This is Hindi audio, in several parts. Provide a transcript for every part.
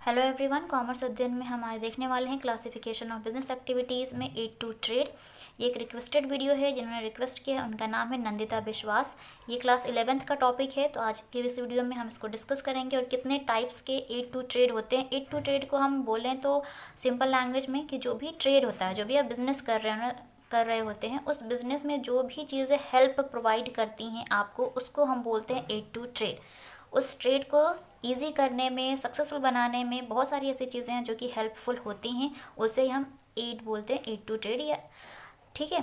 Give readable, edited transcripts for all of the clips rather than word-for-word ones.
हेलो एवरीवन, कॉमर्स अध्ययन में हम आज देखने वाले हैं क्लासिफिकेशन ऑफ बिजनेस एक्टिविटीज़ में एड टू ट्रेड। ये एक रिक्वेस्टेड वीडियो है, जिन्होंने रिक्वेस्ट किया है उनका नाम है नंदिता विश्वास। ये क्लास 11th का टॉपिक है, तो आज के इस वीडियो में हम इसको डिस्कस करेंगे और कितने टाइप्स के एड टू ट्रेड होते हैं। एड टू ट्रेड को हम बोलें तो सिंपल लैंग्वेज में कि जो भी ट्रेड होता है, जो भी आप बिजनेस कर रहे होते हैं, उस बिज़नेस में जो भी चीज़ें हेल्प प्रोवाइड करती हैं आपको, उसको हम बोलते हैं एड टू ट्रेड। उस ट्रेड को इजी करने में, सक्सेसफुल बनाने में बहुत सारी ऐसी चीज़ें हैं जो कि हेल्पफुल होती हैं, उसे हम एड बोलते हैं, एड टू ट्रेड, या ठीक है,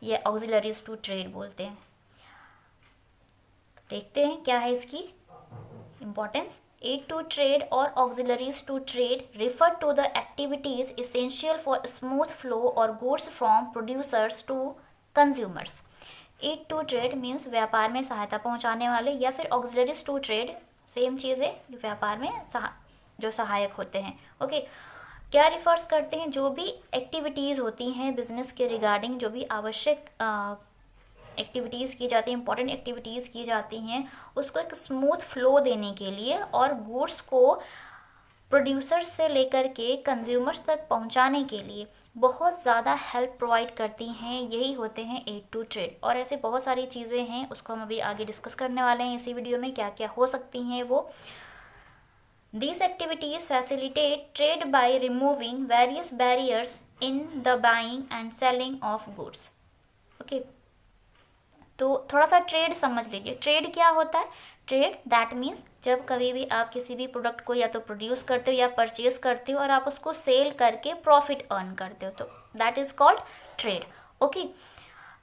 या ऑक्सिलरीज टू ट्रेड बोलते हैं। देखते हैं क्या है इसकी इम्पोर्टेंस। एड टू ट्रेड और auxiliaries to trade refer to the activities essential for smooth flow और goods from producers to consumers. Aid to trade means व्यापार में सहायता पहुंचाने वाले, या फिर ऑक्सिलरीज टू ट्रेड सेम चीज़ है, व्यापार में जो सहायक होते हैं। ओके, क्या रिफर्स करते हैं? जो भी एक्टिविटीज़ होती हैं बिजनेस के रिगार्डिंग, जो भी आवश्यक एक्टिविटीज़ की जाती हैं, इंपॉर्टेंट एक्टिविटीज़ की जाती हैं, उसको एक स्मूथ फ्लो देने के लिए और गुड्स को प्रोड्यूसर्स से लेकर के कंज्यूमर्स तक पहुंचाने के लिए बहुत ज़्यादा हेल्प प्रोवाइड करती हैं, यही होते हैं एड टू ट्रेड। और ऐसे बहुत सारी चीज़ें हैं, उसको हम अभी आगे डिस्कस करने वाले हैं इसी वीडियो में, क्या क्या हो सकती हैं वो। These activities facilitate trade by removing various barriers in the buying and selling of goods. Okay, तो थोड़ा सा ट्रेड समझ लीजिए। ट्रेड क्या होता है? ट्रेड दैट मीन्स जब कभी भी आप किसी भी प्रोडक्ट को या तो प्रोड्यूस करते हो या परचेज करते हो और आप उसको सेल करके प्रॉफिट अर्न करते हो, तो that is called trade. Okay,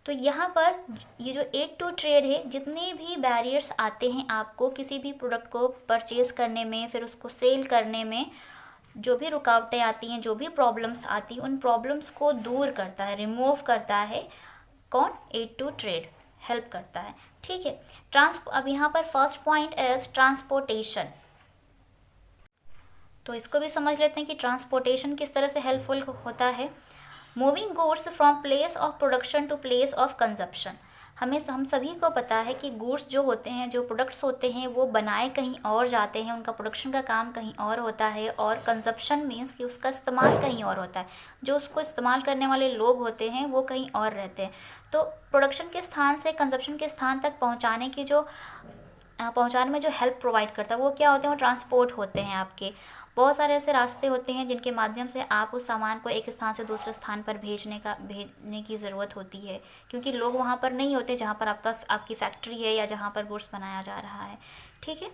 तो यहाँ पर ये जो एड टू ट्रेड है, जितने भी बैरियर्स आते हैं आपको किसी भी प्रोडक्ट को परचेज करने में, फिर उसको सेल करने में, जो भी रुकावटें आती हैं, जो भी प्रॉब्लम्स आती हैं, उन प्रॉब्लम्स को दूर करता है, रिमूव करता है कौन? एड टू ट्रेड हेल्प करता है। ठीक है, अब यहाँ पर फर्स्ट पॉइंट इज ट्रांसपोर्टेशन। तो इसको भी समझ लेते हैं कि ट्रांसपोर्टेशन किस तरह से हेल्पफुल होता है। Moving goods from place of production to place of consumption. हम सभी को पता है कि गुड्स जो होते हैं, जो प्रोडक्ट्स होते हैं, वो बनाए कहीं और जाते हैं, उनका प्रोडक्शन का काम कहीं और होता है, और कंजप्शन मीन्स कि उसका इस्तेमाल कहीं और होता है। जो उसको इस्तेमाल करने वाले लोग होते हैं वो कहीं और रहते हैं। तो प्रोडक्शन के स्थान से कंजप्शन के स्थान तक पहुँचाने में जो हेल्प प्रोवाइड करता है वो क्या होते हैं? वो ट्रांसपोर्ट होते हैं आपके। बहुत सारे ऐसे रास्ते होते हैं जिनके माध्यम से आप उस सामान को एक स्थान से दूसरे स्थान पर भेजने की ज़रूरत होती है, क्योंकि लोग वहाँ पर नहीं होते जहाँ पर आपकी फैक्ट्री है या जहाँ पर गुड्स बनाया जा रहा है। ठीक है,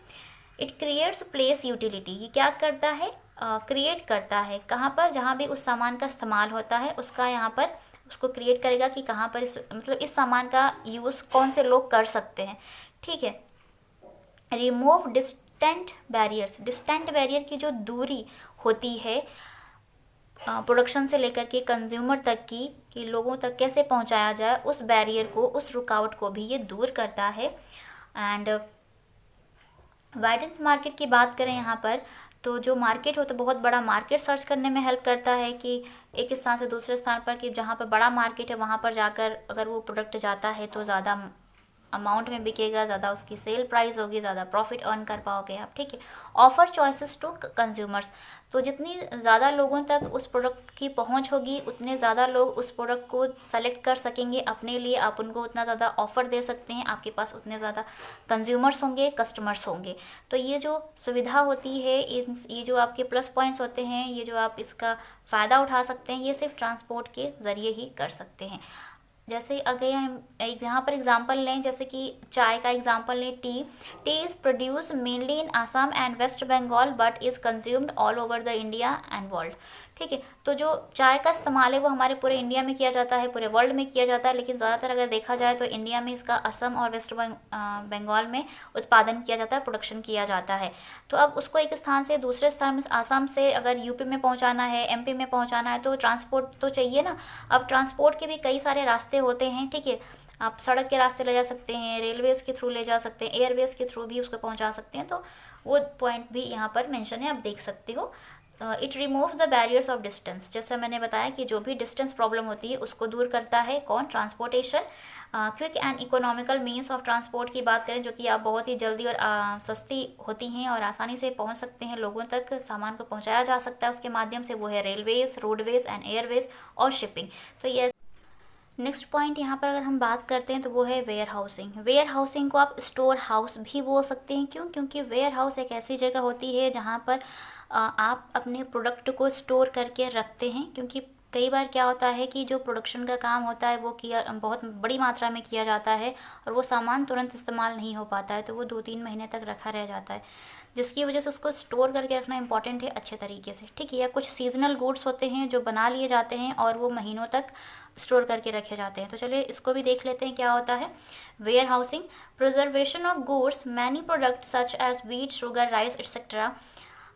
इट क्रिएट्स प्लेस यूटिलिटी। ये क्या करता है? क्रिएट करता है कहाँ पर? जहाँ भी उस सामान का इस्तेमाल होता है, उसका यहाँ पर उसको क्रिएट करेगा कि कहाँ पर मतलब इस सामान का यूज़ कौन से लोग कर सकते हैं। ठीक है, remove distant barriers. Distant barrier की जो दूरी होती है प्रोडक्शन से लेकर के कंज्यूमर तक की, कि लोगों तक कैसे पहुंचाया जाए, उस बैरियर को, उस रुकावट को भी ये दूर करता है। एंड वाइडेंस मार्केट की बात करें यहाँ पर, तो जो मार्केट हो, तो बहुत बड़ा मार्केट सर्च करने में हेल्प करता है कि एक स्थान से दूसरे स्थान पर, कि जहाँ पर बड़ा मार्केट है वहाँ पर जाकर अगर वो प्रोडक्ट जाता है तो ज़्यादा अमाउंट में बिकेगा, ज़्यादा उसकी सेल प्राइस होगी, ज़्यादा प्रॉफिट अर्न कर पाओगे आप। ठीक है, ऑफर चॉइसेस टू कंज्यूमर्स। तो जितनी ज़्यादा लोगों तक उस प्रोडक्ट की पहुंच होगी, उतने ज़्यादा लोग उस प्रोडक्ट को सेलेक्ट कर सकेंगे अपने लिए, आप उनको उतना ज़्यादा ऑफर दे सकते हैं, आपके पास उतने ज़्यादा कंज्यूमर्स होंगे, कस्टमर्स होंगे। तो ये जो सुविधा होती है, ये जो आपके प्लस पॉइंट्स होते हैं, ये जो आप इसका फ़ायदा उठा सकते हैं, ये सिर्फ ट्रांसपोर्ट के ज़रिए ही कर सकते हैं। जैसे अगर हम यहाँ पर एग्जांपल लें, जैसे कि चाय का एग्जांपल लें, tea is produce mainly in Assam and West Bengal but is consumed all over the India and world. ठीक है, तो जो चाय का इस्तेमाल है वो हमारे पूरे इंडिया में किया जाता है, पूरे वर्ल्ड में किया जाता है, लेकिन ज़्यादातर अगर देखा जाए तो इंडिया में इसका असम और वेस्ट बंगाल में उत्पादन किया जाता है, प्रोडक्शन किया जाता है। तो अब उसको एक स्थान से दूसरे स्थान में, आसाम से अगर यूपी में पहुंचाना है, एमपी में पहुंचाना है, तो ट्रांसपोर्ट तो चाहिए ना। अब ट्रांसपोर्ट के भी कई सारे रास्ते होते हैं। ठीक है, आप सड़क के रास्ते ले जा सकते हैं, रेलवेज़ के थ्रू ले जा सकते हैं, एयरवेज़ के थ्रू भी उसको पहुंचा सकते हैं। तो वो पॉइंट भी यहाँ पर मेंशन है, आप देख सकते हो। It remove the barriers of distance, जैसा मैंने बताया कि जो भी डिस्टेंस प्रॉब्लम होती है उसको दूर करता है कौन, transportation. Quick and economical means of transport की बात करें, जो कि आप बहुत ही जल्दी और सस्ती होती हैं और आसानी से पहुंच सकते हैं, लोगों तक सामान को पहुंचाया जा सकता है उसके माध्यम से, वो है रेलवेज, रोडवेज एंड एयरवेज और शिपिंग। तो ये नेक्स्ट पॉइंट यहाँ पर अगर हम बात करते हैं तो वो है वेयर हाउसिंग। वेयर हाउसिंग को आप स्टोर हाउस भी बोल सकते हैं, क्यों? क्योंकि वेयर हाउस एक ऐसी जगह होती है जहाँ पर आप अपने प्रोडक्ट को स्टोर करके रखते हैं, क्योंकि कई बार क्या होता है कि जो प्रोडक्शन का काम होता है वो किया बहुत बड़ी मात्रा में किया जाता है और वो सामान तुरंत इस्तेमाल नहीं हो पाता है, तो वो 2-3 महीने तक रखा रह जाता है, जिसकी वजह से उसको स्टोर करके रखना इंपॉर्टेंट है अच्छे तरीके से, ठीक है। या कुछ सीजनल गुड्स होते हैं जो बना लिए जाते हैं और वो महीनों तक स्टोर करके रखे जाते हैं। तो चलिए इसको भी देख लेते हैं क्या होता है warehousing. Preservation of goods, many product such as wheat, sugar, rice etcetera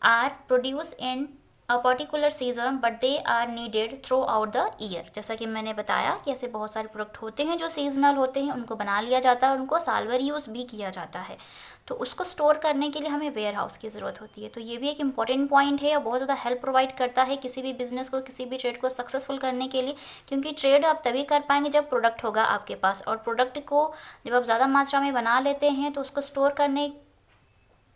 are produce in a particular season but they are needed throughout the year. जैसा कि मैंने बताया कि ऐसे बहुत सारे प्रोडक्ट होते हैं जो सीजनल होते हैं, उनको बना लिया जाता है, उनको साल भर यूज़ भी किया जाता है, तो उसको स्टोर करने के लिए हमें वेयर हाउस की ज़रूरत होती है। तो ये भी एक इंपॉर्टेंट पॉइंट है और बहुत ज़्यादा हेल्प प्रोवाइड करता है किसी भी बिजनेस को, किसी भी ट्रेड को सक्सेसफुल करने के लिए, क्योंकि ट्रेड आप तभी कर पाएंगे जब प्रोडक्ट होगा आपके पास, और प्रोडक्ट को जब आप ज़्यादा मात्रा में बना लेते हैं तो उसको स्टोर करने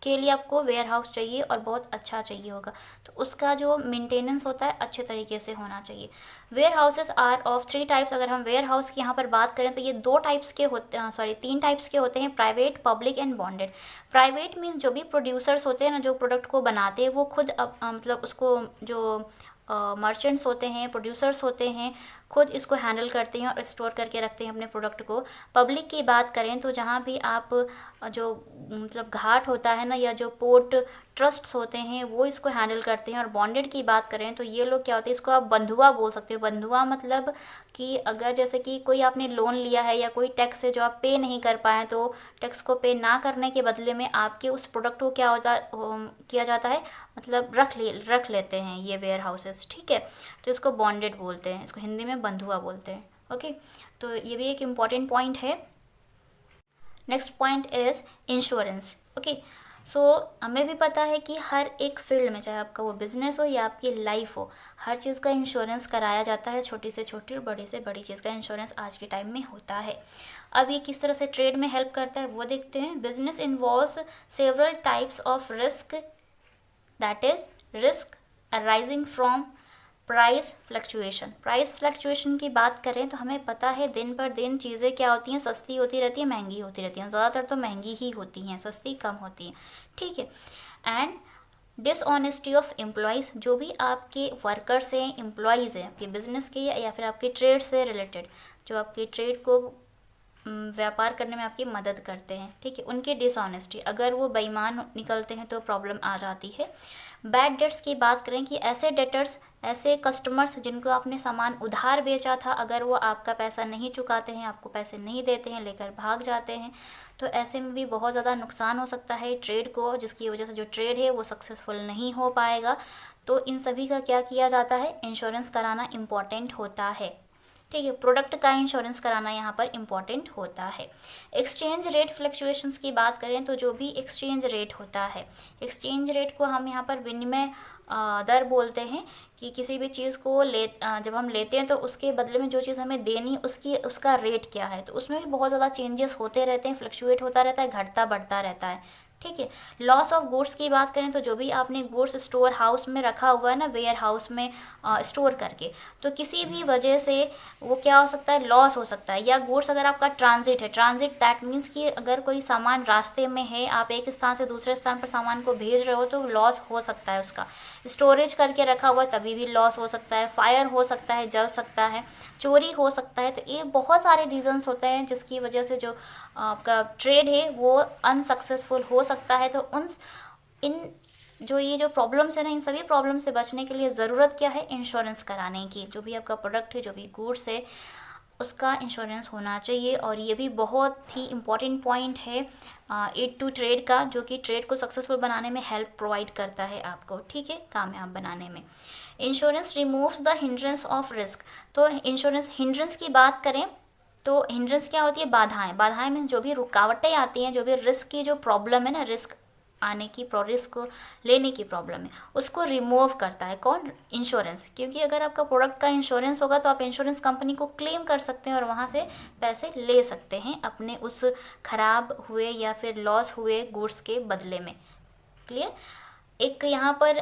के लिए आपको वेयर हाउस चाहिए और बहुत अच्छा चाहिए होगा, तो उसका जो मेंटेनेंस होता है अच्छे तरीके से होना चाहिए। Warehouses are of 3 types. अगर हम वेयर हाउस की यहाँ पर बात करें तो ये 2 टाइप्स के होते हैं, 3 टाइप्स के होते हैं, private, public and bonded. Private means जो भी प्रोड्यूसर्स होते हैं ना, जो प्रोडक्ट को बनाते हैं, वो खुद मतलब उसको जो मर्चेंट्स होते हैं, प्रोड्यूसर्स होते हैं, खुद इसको हैंडल करते हैं और स्टोर करके रखते हैं अपने प्रोडक्ट को। पब्लिक की बात करें तो जहाँ भी आप जो मतलब घाट होता है ना, या जो पोर्ट ट्रस्ट्स होते हैं वो इसको हैंडल करते हैं। और बॉन्डेड की बात करें तो ये लोग क्या होते हैं, इसको आप बंधुआ बोल सकते हो। बंधुआ मतलब कि अगर जैसे कि कोई आपने लोन लिया है या कोई टैक्स है जो आप पे नहीं कर पाए, तो टैक्स को पे ना करने के बदले में आपके उस प्रोडक्ट को क्या होता किया जाता है, मतलब रख लेते हैं ये वेयर हाउसेस, ठीक है। तो इसको बॉन्डेड बोलते हैं, इसको हिंदी में बंधुआ बोलते हैं, ओके। तो ये भी एक इम्पॉर्टेंट पॉइंट है। Next point is insurance, okay. So हमें भी पता है कि हर एक फील्ड में, चाहे आपका वो बिजनेस हो या आपकी लाइफ हो, हर चीज़ का इंश्योरेंस कराया जाता है। छोटी से छोटी और बड़ी से बड़ी चीज़ का इंश्योरेंस आज के टाइम में होता है। अब ये किस तरह से ट्रेड में हेल्प करता है वो देखते हैं। Business involves several types of risk, that is risk arising from price fluctuation. Price fluctuation की बात करें तो हमें पता है दिन पर दिन चीज़ें क्या होती हैं, सस्ती होती रहती है, महंगी होती रहती हैं। ज़्यादातर तो महंगी ही होती हैं, सस्ती कम होती हैं, ठीक है। एंड डिसऑनेस्टी ऑफ एम्प्लॉयज़, जो भी आपके वर्कर्स हैं, एम्प्लॉयज़ हैं आपके बिजनेस के या फिर आपके ट्रेड से रिलेटेड, जो आपके ट्रेड को व्यापार करने में आपकी मदद करते हैं, ठीक है, उनकी डिसऑनेस्टी, अगर वो बेईमान निकलते हैं तो प्रॉब्लम आ जाती है। बैड डेट्स की बात करें कि ऐसे डेटर्स, ऐसे कस्टमर्स जिनको आपने सामान उधार बेचा था, अगर वो आपका पैसा नहीं चुकाते हैं, आपको पैसे नहीं देते हैं, लेकर भाग जाते हैं, तो ऐसे में भी बहुत ज़्यादा नुकसान हो सकता है ट्रेड को, जिसकी वजह से जो ट्रेड है वो सक्सेसफुल नहीं हो पाएगा। तो इन सभी का क्या किया जाता है, इंश्योरेंस कराना इम्पॉर्टेंट होता है, ठीक है। प्रोडक्ट का इंश्योरेंस कराना यहाँ पर इम्पॉर्टेंट होता है। एक्सचेंज रेट फ्लक्चुएशंस की बात करें तो जो भी एक्सचेंज रेट होता है, एक्सचेंज रेट को हम यहाँ पर विनिमय दर बोलते हैं, कि किसी भी चीज़ को जब हम लेते हैं तो उसके बदले में जो चीज़ हमें देनी उसका रेट क्या है, तो उसमें भी बहुत ज़्यादा चेंजेस होते रहते हैं, फ्लक्चुएट होता रहता है, घटता बढ़ता रहता है, ठीक है। लॉस ऑफ गुड्स की बात करें तो जो भी आपने गुड्स स्टोर हाउस में रखा हुआ है ना, वेयर हाउस में स्टोर करके, तो किसी भी वजह से वो क्या हो सकता है, लॉस हो सकता है। या गुड्स अगर आपका ट्रांजिट है, ट्रांजिट दैट मीन्स कि अगर कोई सामान रास्ते में है, आप एक स्थान से दूसरे स्थान पर सामान को भेज रहे हो, तो लॉस हो सकता है उसका। स्टोरेज करके रखा हुआ तभी भी लॉस हो सकता है, फायर हो सकता है, जल सकता है, चोरी हो सकता है। तो ये बहुत सारे रीजंस होते हैं जिसकी वजह से जो आपका ट्रेड है वो अनसक्सेसफुल हो सकता है। तो ये जो प्रॉब्लम्स है ना, इन सभी प्रॉब्लम से बचने के लिए ज़रूरत क्या है, इंश्योरेंस कराने की। जो भी आपका प्रोडक्ट है, जो भी गुड्स है, उसका इंश्योरेंस होना चाहिए। और ये भी बहुत ही इम्पॉर्टेंट पॉइंट है एड टू ट्रेड का, जो कि ट्रेड को सक्सेसफुल बनाने में हेल्प प्रोवाइड करता है आपको, ठीक है, कामयाब बनाने में। Insurance removes the hindrance of risk. तो इंश्योरेंस हिंड्रेंस की बात करें तो हिंड्रेंस क्या होती है, बाधाएं। बाधाएं में जो भी रुकावटें आती हैं, जो भी रिस्क की जो प्रॉब्लम है ना, रिस्क आने की रिस्क लेने की प्रॉब्लम है, उसको रिमूव करता है कौन? इंश्योरेंस। क्योंकि अगर आपका प्रोडक्ट का इंश्योरेंस होगा तो आप इंश्योरेंस कंपनी को क्लेम कर सकते हैं और वहाँ से पैसे ले सकते हैं अपने उस खराब हुए या फिर लॉस हुए गुड्स के बदले में। क्लियर? एक यहाँ पर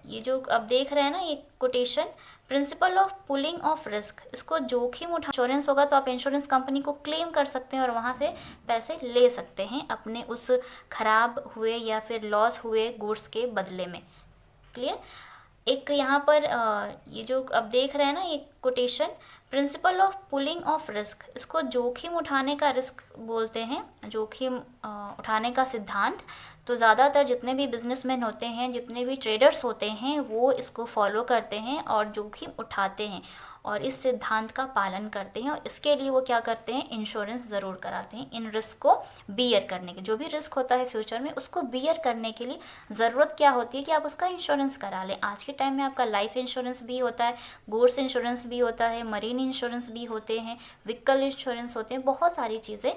ये जो अब देख रहे हैं ना, ये quotation, principle of pulling of risk, इसको जोखिम उठा, इंश्योरेंस होगा तो आप इंश्योरेंस कंपनी को क्लेम कर सकते हैं और वहाँ से पैसे ले सकते हैं अपने उस खराब हुए या फिर लॉस हुए गुड्स के बदले में। क्लियर? एक यहाँ पर ये जो अब देख रहे हैं ना, ये quotation, principle of pulling of risk, इसको जोखिम उठाने का रिस्क बोलते हैं, जोखिम उठाने का सिद्धांत। तो ज़्यादातर जितने भी बिजनेसमैन होते हैं, जितने भी ट्रेडर्स होते हैं, वो इसको फॉलो करते हैं और जोखिम उठाते हैं और इस सिद्धांत का पालन करते हैं। और इसके लिए वो क्या करते हैं? इंश्योरेंस ज़रूर कराते हैं इन रिस्क को बियर करने के। जो भी रिस्क होता है फ्यूचर में, उसको बियर करने के लिए ज़रूरत क्या होती है कि आप उसका इंश्योरेंस करा लें। आज के टाइम में आपका लाइफ इंश्योरेंस भी होता है, गुड्स इंश्योरेंस भी होता है, मरीन इंश्योरेंस भी होते हैं, व्हीकल इंश्योरेंस होते हैं, बहुत सारी चीज़ें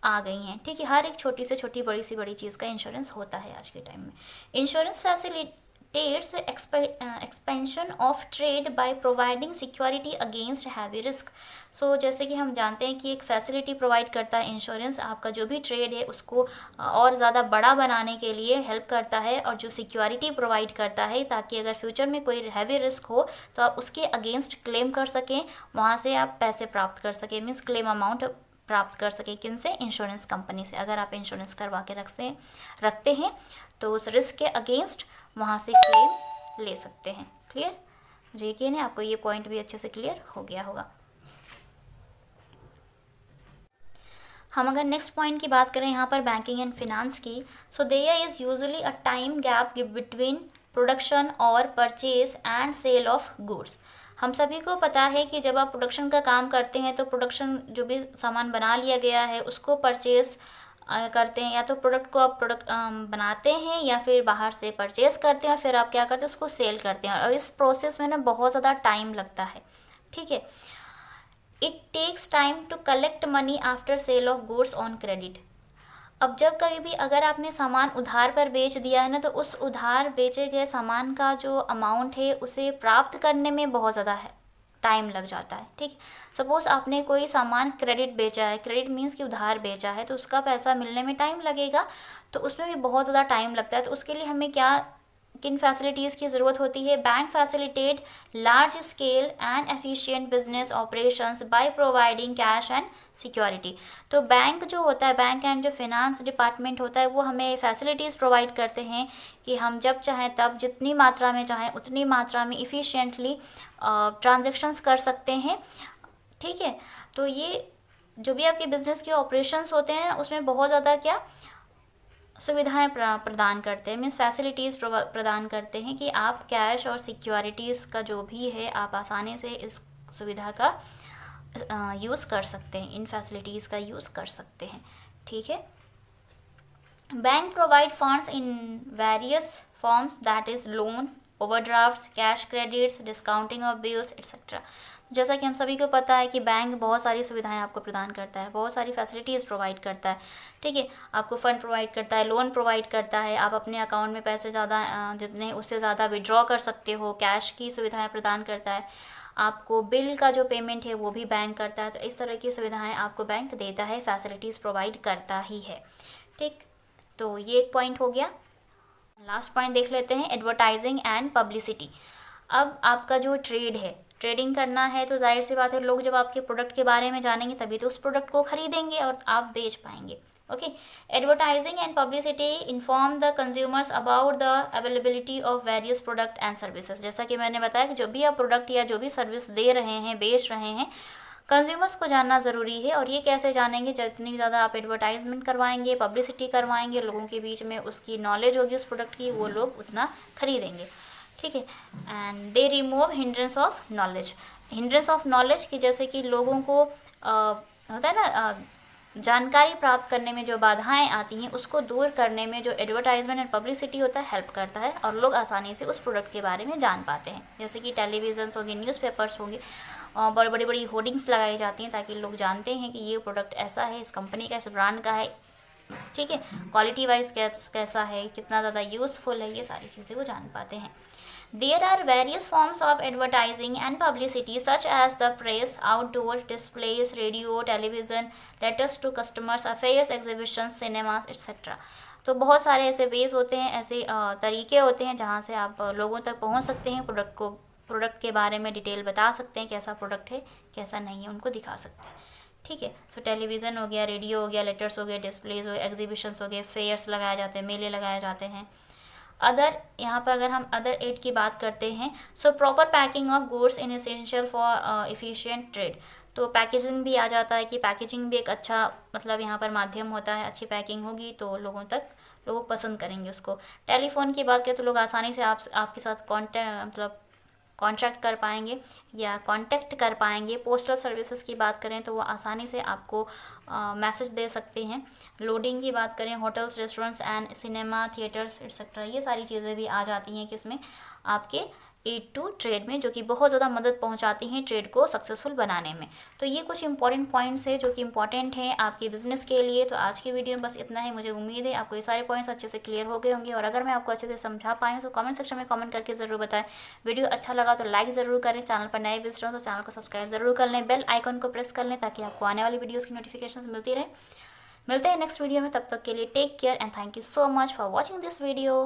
आ गई हैं। ठीक है, हर एक छोटी से छोटी, बड़ी से बड़ी चीज़ का इंश्योरेंस होता है आज के टाइम में। Insurance facilitates expansion of trade by providing security against heavy risk. So जैसे कि हम जानते हैं कि एक फैसिलिटी प्रोवाइड करता है इंश्योरेंस, आपका जो भी ट्रेड है उसको और ज़्यादा बड़ा बनाने के लिए हेल्प करता है, और जो सिक्योरिटी प्रोवाइड करता है ताकि अगर फ्यूचर में कोई हैवी रिस्क हो तो आप उसके अगेंस्ट क्लेम कर सकें, वहाँ से आप पैसे प्राप्त कर सकें, मीन्स क्लेम अमाउंट प्राप्त कर सके। किन से? इंश्योरेंस कंपनी से। अगर आप इंश्योरेंस करवा के रखते हैं तो उस रिस्क के अगेंस्ट वहाँ से क्लेम ले सकते हैं। क्लियर? मुझे यकीन है आपको ये पॉइंट भी अच्छे से क्लियर हो गया होगा। हम अगर नेक्स्ट पॉइंट की बात करें यहाँ पर बैंकिंग एंड फिनांस की, so there is usually a time gap between production और purchase and sale of goods. हम सभी को पता है कि जब आप प्रोडक्शन का काम करते हैं तो प्रोडक्शन जो भी सामान बना लिया गया है उसको परचेज करते हैं, या तो प्रोडक्ट को आप बनाते हैं या फिर बाहर से परचेज करते हैं, और फिर आप क्या करते हैं? उसको सेल करते हैं। और इस प्रोसेस में ना बहुत ज़्यादा टाइम लगता है। ठीक है, it takes time to collect money after sale of goods on credit. अब जब कभी भी अगर आपने सामान उधार पर बेच दिया है ना, तो उस उधार बेचे गए सामान का जो अमाउंट है उसे प्राप्त करने में बहुत ज़्यादा टाइम लग जाता है। ठीक है, सपोज़ आपने कोई सामान क्रेडिट बेचा है, क्रेडिट मीन्स कि उधार बेचा है, तो उसका पैसा मिलने में टाइम लगेगा, तो उसमें भी बहुत ज़्यादा टाइम लगता है। तो उसके लिए हमें किन फैसिलिटीज़ की ज़रूरत होती है? Bank facilitate large scale and efficient business operations by providing cash and security. तो बैंक जो होता है, बैंक एंड जो फिनांस डिपार्टमेंट होता है, वो हमें फैसिलिटीज़ प्रोवाइड करते हैं कि हम जब चाहें तब, जितनी मात्रा में चाहें उतनी मात्रा में इफ़िशिएंटली ट्रांजेक्शंस कर सकते हैं। ठीक है, तो ये जो भी आपके बिजनेस के ऑपरेशंस होते हैं उसमें बहुत ज़्यादा सुविधाएं प्रदान करते हैं, मीन्स फैसिलिटीज़ प्रदान करते हैं कि आप कैश और सिक्योरिटीज़ का जो भी है आप आसानी से इस सुविधा का यूज़ कर सकते हैं, इन फैसिलिटीज़ का यूज़ कर सकते हैं। ठीक है, bank provide funds in various forms, that is loan, overdrafts, cash credits, discounting of bills etcetera. जैसा कि हम सभी को पता है कि बैंक बहुत सारी सुविधाएं आपको प्रदान करता है, बहुत सारी फैसिलिटीज़ प्रोवाइड करता है। ठीक है, आपको फ़ंड प्रोवाइड करता है, लोन प्रोवाइड करता है, आप अपने अकाउंट में पैसे ज़्यादा जितने उससे ज़्यादा विड्रॉ कर सकते हो, कैश की सुविधाएं प्रदान करता है, आपको बिल का जो पेमेंट है वो भी बैंक करता है। तो इस तरह की सुविधाएं आपको बैंक देता है, फैसिलिटीज़ प्रोवाइड करता ही है। ठीक, तो ये एक पॉइंट हो गया। लास्ट पॉइंट देख लेते हैं, एडवर्टाइजिंग एंड पब्लिसिटी। अब आपका जो ट्रेड है, ट्रेडिंग करना है, तो जाहिर सी बात है लोग जब आपके प्रोडक्ट के बारे में जानेंगे तभी तो उस प्रोडक्ट को खरीदेंगे और आप बेच पाएंगे। Okay, advertising and publicity inform the consumers about the availability of various product and services. जैसा कि मैंने बताया कि जो भी आप प्रोडक्ट या जो भी सर्विस दे रहे हैं, बेच रहे हैं, कंज्यूमर्स को जानना ज़रूरी है। और ये कैसे जानेंगे? जितनी ज़्यादा आप एडवर्टाइजमेंट करवाएंगे, पब्लिसिटी करवाएंगे, लोगों के बीच में उसकी नॉलेज होगी उस प्रोडक्ट की, वो लोग उतना खरीदेंगे। ठीक है, and they remove hindrance of knowledge. Hindrance of knowledge कि जैसे कि लोगों को होता है ना, जानकारी प्राप्त करने में जो बाधाएं आती हैं उसको दूर करने में जो एडवर्टाइजमेंट एंड पब्लिसिटी होता है हेल्प करता है, और लोग आसानी से उस प्रोडक्ट के बारे में जान पाते हैं। जैसे कि टेलीविज़न्स होंगे, न्यूज़पेपर्स होंगे, बड़ी बड़ी होर्डिंग्स लगाई जाती हैं ताकि लोग जानते हैं कि ये प्रोडक्ट ऐसा है, इस कंपनी का, इस ब्रांड का है, ठीक है, क्वालिटी वाइज कैसा है, कितना ज़्यादा यूज़फुल है, ये सारी चीज़ें वो जान पाते हैं। There are various forms of advertising and publicity such as the press, outdoor displays, radio, television, letters to customers, affairs, exhibitions, cinemas, etc. तो बहुत सारे ऐसे वेज होते हैं, ऐसे तरीके होते हैं जहाँ से आप लोगों तक पहुँच सकते हैं, प्रोडक्ट के बारे में डिटेल बता सकते हैं, कैसा प्रोडक्ट है कैसा नहीं है उनको दिखा सकते हैं। ठीक है, तो टेलीविज़न हो गया, रेडियो हो गया, लेटर्स हो गए, डिस्प्लेज हो गए, एग्जीबिशंस हो गए, फेयर्स लगाए जाते हैं, मेले लगाए जाते हैं। अदर, यहाँ पर अगर हम अदर एड की बात करते हैं, so proper packing of goods in essential for efficient trade. तो पैकेजिंग भी आ जाता है कि पैकेजिंग भी एक अच्छा मतलब यहाँ पर माध्यम होता है, अच्छी पैकिंग होगी तो लोग पसंद करेंगे उसको। टेलीफोन की बात करें तो लोग आसानी से आपके साथ कॉन्टैक्ट कर पाएंगे या कांटेक्ट कर पाएंगे। पोस्टल सर्विसेज की बात करें तो वो आसानी से आपको मैसेज दे सकते हैं। लोडिंग की बात करें, hotels, restaurants and cinema, theatres etcetera, ये सारी चीज़ें भी आ जाती हैं किसमें, आपके एड टू ट्रेड में, जो कि बहुत ज़्यादा मदद पहुंचाती हैं ट्रेड को सक्सेसफुल बनाने में। तो ये कुछ इंपॉर्टेंट पॉइंट्स है जो कि इंपॉर्टेंट हैं आपके बिजनेस के लिए। तो आज की वीडियो में बस इतना ही। मुझे उम्मीद है आपको ये सारे पॉइंट्स अच्छे से क्लियर हो गए होंगे, और अगर मैं आपको अच्छे से समझा पाई तो कमेंट सेक्शन में कमेंट करके ज़रूर बताएं। वीडियो अच्छा लगा तो लाइक ज़रूर करें, चैनल पर नए विजिटर हो तो चैनल को सब्सक्राइब ज़रूर कर लें, बेल आइकन को प्रेस कर लें ताकि आपको आने वाली वीडियोज़ की नोटिफिकेशन मिलती रहे। मिलते हैं नेक्स्ट वीडियो में, तब तक के लिए take care and thank you so much for watching this video.